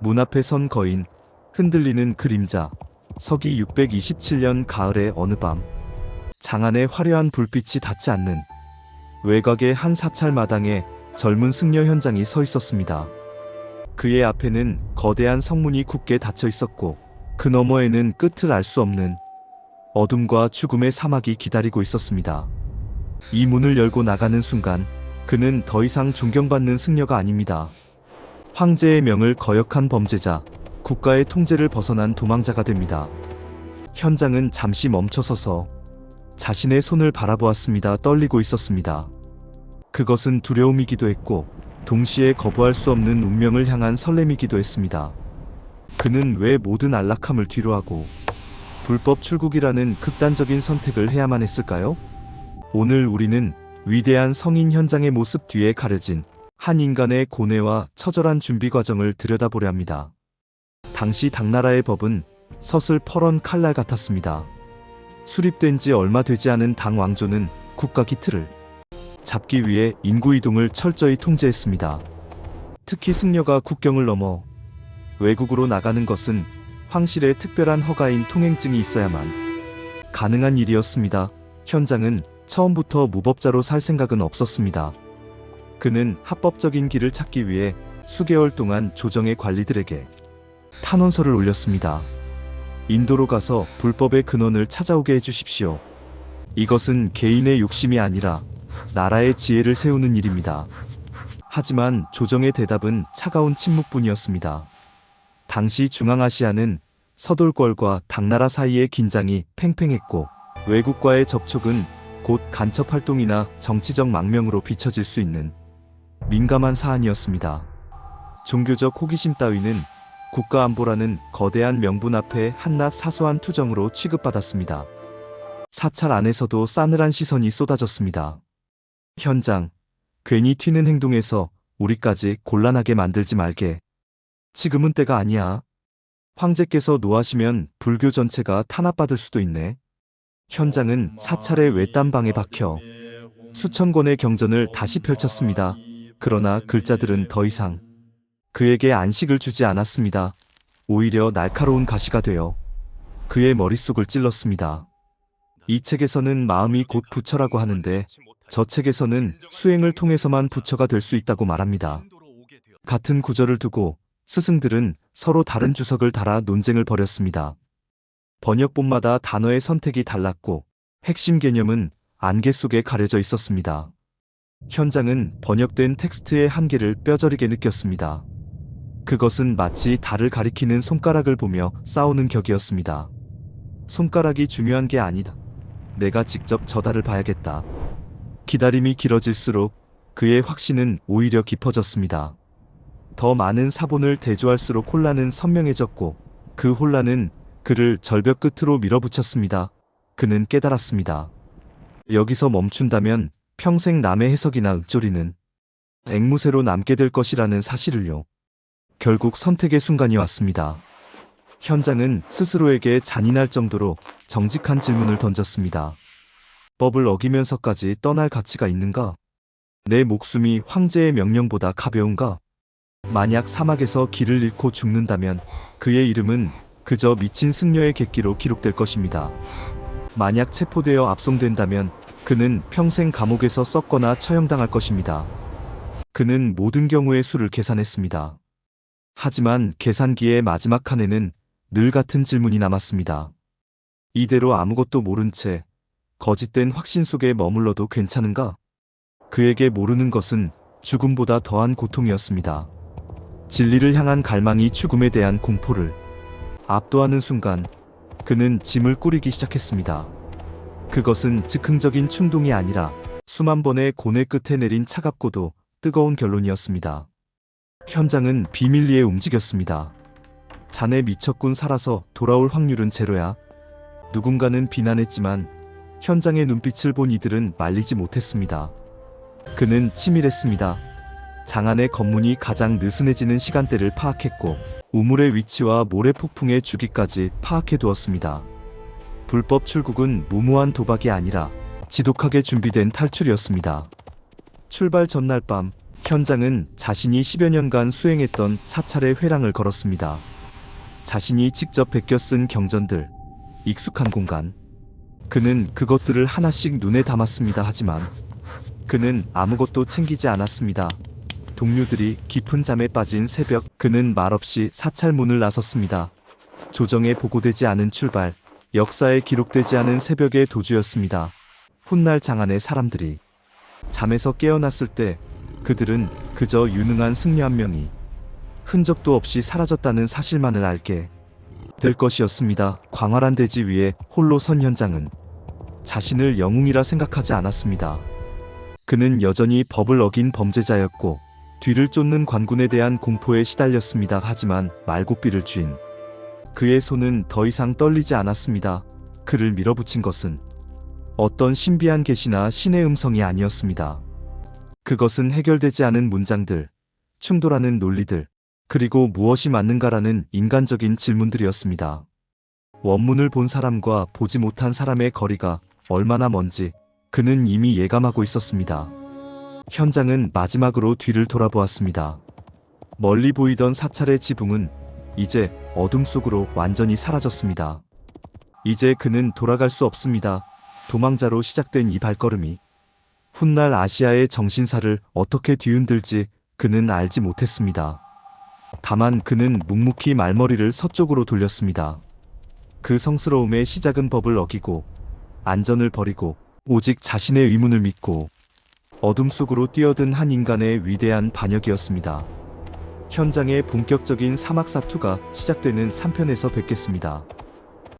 문 앞에 선 거인, 흔들리는 그림자. 서기 627년 가을의 어느 밤, 장안의 화려한 불빛이 닿지 않는 외곽의 한 사찰 마당에 젊은 승려 현장이 서 있었습니다. 그의 앞에는 거대한 성문이 굳게 닫혀 있었고, 그 너머에는 끝을 알 수 없는 어둠과 죽음의 사막이 기다리고 있었습니다. 이 문을 열고 나가는 순간, 그는 더 이상 존경받는 승려가 아닙니다. 황제의 명을 거역한 범죄자, 국가의 통제를 벗어난 도망자가 됩니다. 현장은 잠시 멈춰서서 자신의 손을 바라보았습니다. 떨리고 있었습니다. 그것은 두려움이기도 했고, 동시에 거부할 수 없는 운명을 향한 설렘이기도 했습니다. 그는 왜 모든 안락함을 뒤로하고 불법 출국이라는 극단적인 선택을 해야만 했을까요? 오늘 우리는 위대한 성인 현장의 모습 뒤에 가려진 한 인간의 고뇌와 처절한 준비 과정을 들여다보려 합니다. 당시 당나라의 법은 서슬퍼런 칼날 같았습니다. 수립된 지 얼마 되지 않은 당 왕조는 국가 기틀을 잡기 위해 인구 이동을 철저히 통제했습니다. 특히 승려가 국경을 넘어 외국으로 나가는 것은 황실의 특별한 허가인 통행증이 있어야만 가능한 일이었습니다. 현장은 처음부터 무법자로 살 생각은 없었습니다. 그는 합법적인 길을 찾기 위해 수개월 동안 조정의 관리들에게 탄원서를 올렸습니다. 인도로 가서 불법의 근원을 찾아오게 해주십시오. 이것은 개인의 욕심이 아니라 나라의 지혜를 세우는 일입니다. 하지만 조정의 대답은 차가운 침묵뿐이었습니다. 당시 중앙아시아는 서돌궐과 당나라 사이의 긴장이 팽팽했고, 외국과의 접촉은 곧 간첩 활동이나 정치적 망명으로 비춰질 수 있는 민감한 사안이었습니다. 종교적 호기심 따위는 국가안보라는 거대한 명분 앞에 한낱 사소한 투정으로 취급받았습니다. 사찰 안에서도 싸늘한 시선이 쏟아졌습니다. 현장, 괜히 튀는 행동에서 우리까지 곤란하게 만들지 말게. 지금은 때가 아니야. 황제께서 노하시면 불교 전체가 탄압받을 수도 있네. 현장은 사찰의 외딴방에 박혀 수천 권의 경전을 다시 펼쳤습니다. 그러나 글자들은 더 이상 그에게 안식을 주지 않았습니다. 오히려 날카로운 가시가 되어 그의 머릿속을 찔렀습니다. 이 책에서는 마음이 곧 부처라고 하는데, 저 책에서는 수행을 통해서만 부처가 될 수 있다고 말합니다. 같은 구절을 두고 스승들은 서로 다른 주석을 달아 논쟁을 벌였습니다. 번역본마다 단어의 선택이 달랐고, 핵심 개념은 안개 속에 가려져 있었습니다. 현장은 번역된 텍스트의 한계를 뼈저리게 느꼈습니다. 그것은 마치 달을 가리키는 손가락을 보며 싸우는 격이었습니다. 손가락이 중요한 게 아니다. 내가 직접 저 달을 봐야겠다. 기다림이 길어질수록 그의 확신은 오히려 깊어졌습니다. 더 많은 사본을 대조할수록 혼란은 선명해졌고, 그 혼란은 그를 절벽 끝으로 밀어붙였습니다. 그는 깨달았습니다. 여기서 멈춘다면 평생 남의 해석이나 읊조리는 앵무새로 남게 될 것이라는 사실을요. 결국 선택의 순간이 왔습니다. 현장은 스스로에게 잔인할 정도로 정직한 질문을 던졌습니다. 법을 어기면서까지 떠날 가치가 있는가? 내 목숨이 황제의 명령보다 가벼운가? 만약 사막에서 길을 잃고 죽는다면 그의 이름은 그저 미친 승려의 객기로 기록될 것입니다. 만약 체포되어 압송된다면 그는 평생 감옥에서 썩거나 처형당할 것입니다. 그는 모든 경우의 수를 계산했습니다. 하지만 계산기의 마지막 칸에는 늘 같은 질문이 남았습니다. 이대로 아무것도 모른 채 거짓된 확신 속에 머물러도 괜찮은가? 그에게 모르는 것은 죽음보다 더한 고통이었습니다. 진리를 향한 갈망이 죽음에 대한 공포를 압도하는 순간, 그는 짐을 꾸리기 시작했습니다. 그것은 즉흥적인 충동이 아니라 수만 번의 고뇌 끝에 내린 차갑고도 뜨거운 결론이었습니다. 현장은 비밀리에 움직였습니다. 자네 미쳤군, 살아서 돌아올 확률은 제로야. 누군가는 비난했지만 현장의 눈빛을 본 이들은 말리지 못했습니다. 그는 치밀했습니다. 장안의 검문이 가장 느슨해지는 시간대를 파악했고, 우물의 위치와 모래폭풍의 주기까지 파악해 두었습니다. 불법 출국은 무모한 도박이 아니라 지독하게 준비된 탈출이었습니다. 출발 전날 밤, 현장은 자신이 10여 년간 수행했던 사찰의 회랑을 걸었습니다. 자신이 직접 베껴 쓴 경전들, 익숙한 공간. 그는 그것들을 하나씩 눈에 담았습니다. 하지만 그는 아무것도 챙기지 않았습니다. 동료들이 깊은 잠에 빠진 새벽, 그는 말없이 사찰 문을 나섰습니다. 조정에 보고되지 않은 출발, 역사에 기록되지 않은 새벽의 도주였습니다. 훗날 장안의 사람들이 잠에서 깨어났을 때 그들은 그저 유능한 승려 한 명이 흔적도 없이 사라졌다는 사실만을 알게 될 것이었습니다. 광활한 대지 위에 홀로 선 현장은 자신을 영웅이라 생각하지 않았습니다. 그는 여전히 법을 어긴 범죄자였고 뒤를 쫓는 관군에 대한 공포에 시달렸습니다. 하지만 말고삐를 쥔 그의 손은 더 이상 떨리지 않았습니다. 그를 밀어붙인 것은 어떤 신비한 계시나 신의 음성이 아니었습니다. 그것은 해결되지 않은 문장들, 충돌하는 논리들, 그리고 무엇이 맞는가라는 인간적인 질문들이었습니다. 원문을 본 사람과 보지 못한 사람의 거리가 얼마나 먼지 그는 이미 예감하고 있었습니다. 현장은 마지막으로 뒤를 돌아보았습니다. 멀리 보이던 사찰의 지붕은 이제 어둠 속으로 완전히 사라졌습니다. 이제 그는 돌아갈 수 없습니다. 도망자로 시작된 이 발걸음이 훗날 아시아의 정신사를 어떻게 뒤흔들지 그는 알지 못했습니다. 다만 그는 묵묵히 말머리를 서쪽으로 돌렸습니다. 그 성스러움의 시작은 법을 어기고 안전을 버리고 오직 자신의 의문을 믿고 어둠 속으로 뛰어든 한 인간의 위대한 반역이었습니다. 현장의 본격적인 사막 사투가 시작되는 3편에서 뵙겠습니다.